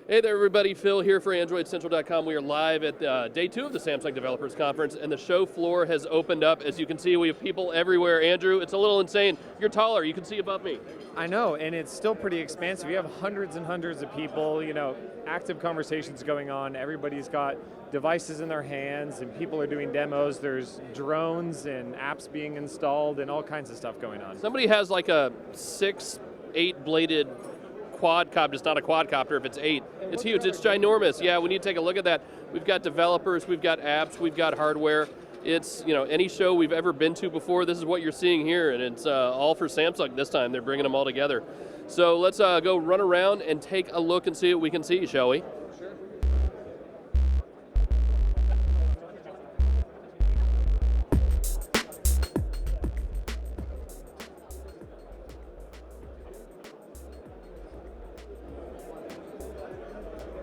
Hey there, everybody. Phil here for AndroidCentral.com. We are live at day 2 of the Samsung Developers Conference, and the show floor has opened up. As you can see, we have people everywhere. Andrew, it's a little insane. You're taller. You can see above me. I know, and it's still pretty expansive. You have hundreds and hundreds of people, active conversations going on. Everybody's got devices in their hands, and people are doing demos. There's drones and apps being installed and all kinds of stuff going on. Somebody has like a 8-bladed quadcopter. It's not a quadcopter if it's 8. It's huge. It's ginormous. Yeah, we need to take a look at that. We've got developers, we've got apps, we've got hardware. It's, any show we've ever been to before, this is what you're seeing here, and it's all for Samsung this time. They're bringing them all together. So let's go run around and take a look and see what we can see, shall we?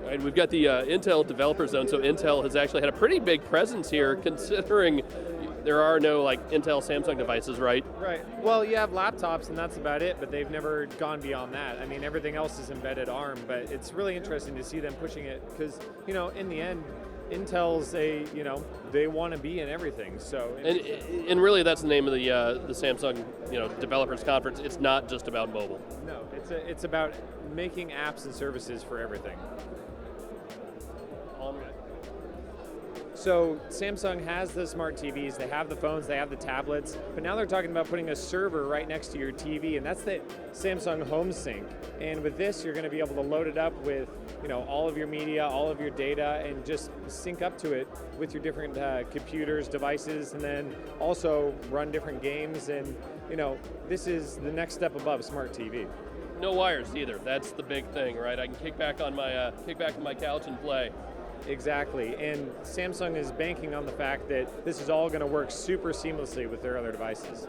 And we've got the Intel Developer Zone, so Intel has actually had a pretty big presence here, considering there are no Intel Samsung devices, right? Right. Well, you have laptops, and that's about it, but they've never gone beyond that. I mean, everything else is embedded ARM, but it's really interesting to see them pushing it, because, in the end, Intel's they want to be in everything. So and really, that's the name of the Samsung Developers Conference. It's not just about mobile. No, it's about making apps and services for everything. So Samsung has the smart TVs, they have the phones, they have the tablets, but now they're talking about putting a server right next to your TV, and that's the Samsung Home Sync. And with this, you're going to be able to load it up with all of your media, all of your data, and just sync up to it with your different computers, devices, and then also run different games. And this is the next step above smart TV. No wires either. That's the big thing, right? I can kick back on my couch and play. Exactly, and Samsung is banking on the fact that this is all going to work super seamlessly with their other devices.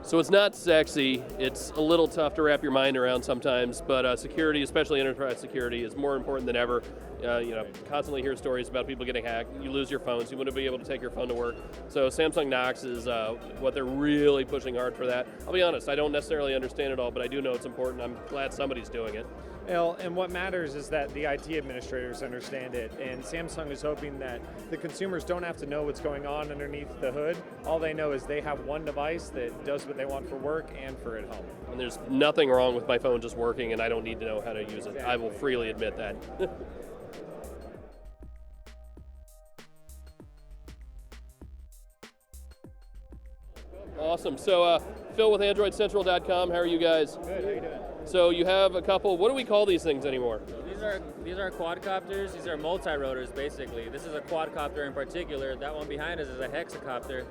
So it's not sexy, it's a little tough to wrap your mind around sometimes, but security, especially enterprise security, is more important than ever. Constantly hear stories about people getting hacked. You lose your phones, you wouldn't be able to take your phone to work. So Samsung Knox is what they're really pushing hard for that. I'll be honest, I don't necessarily understand it all, but I do know it's important. I'm glad somebody's doing it. Well, and what matters is that the IT administrators understand it, and Samsung is hoping that the consumers don't have to know what's going on underneath the hood. All they know is they have one device that does what they want for work and for at home. And there's nothing wrong with my phone just working, and I don't need to know how to use it. Exactly. I will freely admit that. Awesome. So, Phil with AndroidCentral.com. How are you guys? Good. How you doing? So you have a couple. What do we call these things anymore? These are quadcopters. These are multi-rotors, basically. This is a quadcopter in particular. That one behind us is a hexacopter.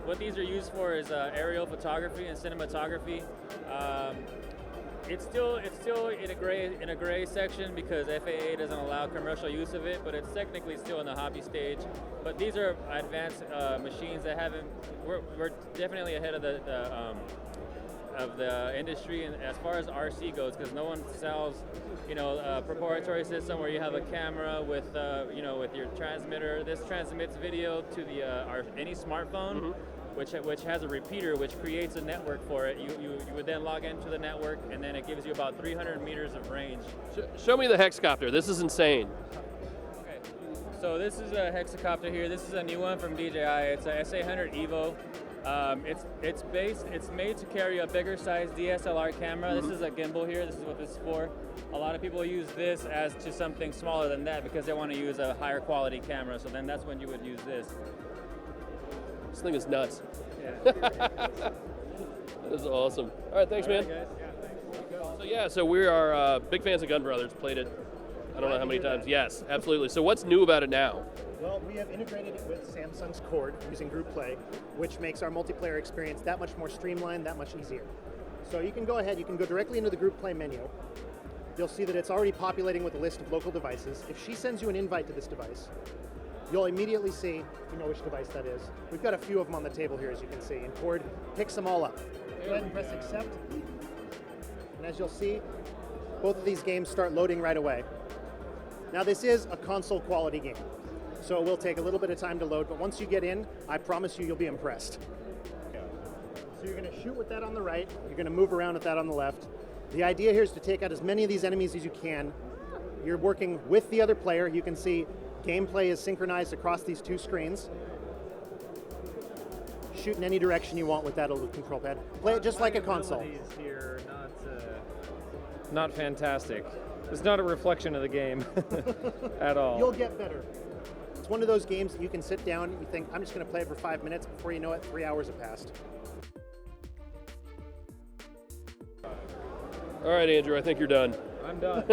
What these are used for is aerial photography and cinematography. It's still in a gray section because FAA doesn't allow commercial use of it, but it's technically still in the hobby stage. But these are advanced machines that haven't. We're definitely ahead of the industry, and as far as RC goes, because no one sells, a proprietary system where you have a camera with, with your transmitter. This transmits video to any smartphone. Mm-hmm. Which has a repeater, which creates a network for it. You would then log into the network, and then it gives you about 300 meters of range. Show me the hexacopter. This is insane. Okay, so this is a hexacopter here. This is a new one from DJI. It's a SA100 Evo. It's made to carry a bigger size DSLR camera. Mm-hmm. This is a gimbal here. This is what this is for. A lot of people use this as to something smaller than that because they want to use a higher quality camera. So then that's when you would use this. This thing is nuts. Yeah. This is awesome. All right, thanks, man. Guys. Yeah, thanks. So we are big fans of Gun Brothers. Played it, I don't know how many times. Yes, absolutely. So what's new about it now? Well, we have integrated it with Samsung's Cord using Group Play, which makes our multiplayer experience that much more streamlined, that much easier. So you can go directly into the Group Play menu. You'll see that it's already populating with a list of local devices. If she sends you an invite to this device, you'll immediately see, which device that is. We've got a few of them on the table here, as you can see, and Cord picks them all up. Go ahead and press accept. And as you'll see, both of these games start loading right away. Now this is a console quality game. So it will take a little bit of time to load, but once you get in, I promise you'll be impressed. So you're going to shoot with that on the right, you're going to move around with that on the left. The idea here is to take out as many of these enemies as you can. You're working with the other player. You can see gameplay is synchronized across these two screens. Shoot in any direction you want with that little control pad. Play it just like a console. Here, not fantastic. It's not a reflection of the game at all. You'll get better. It's one of those games that you can sit down and you think, I'm just going to play it for 5 minutes. Before you know it, 3 hours have passed. All right, Andrew, I think you're done. I'm done.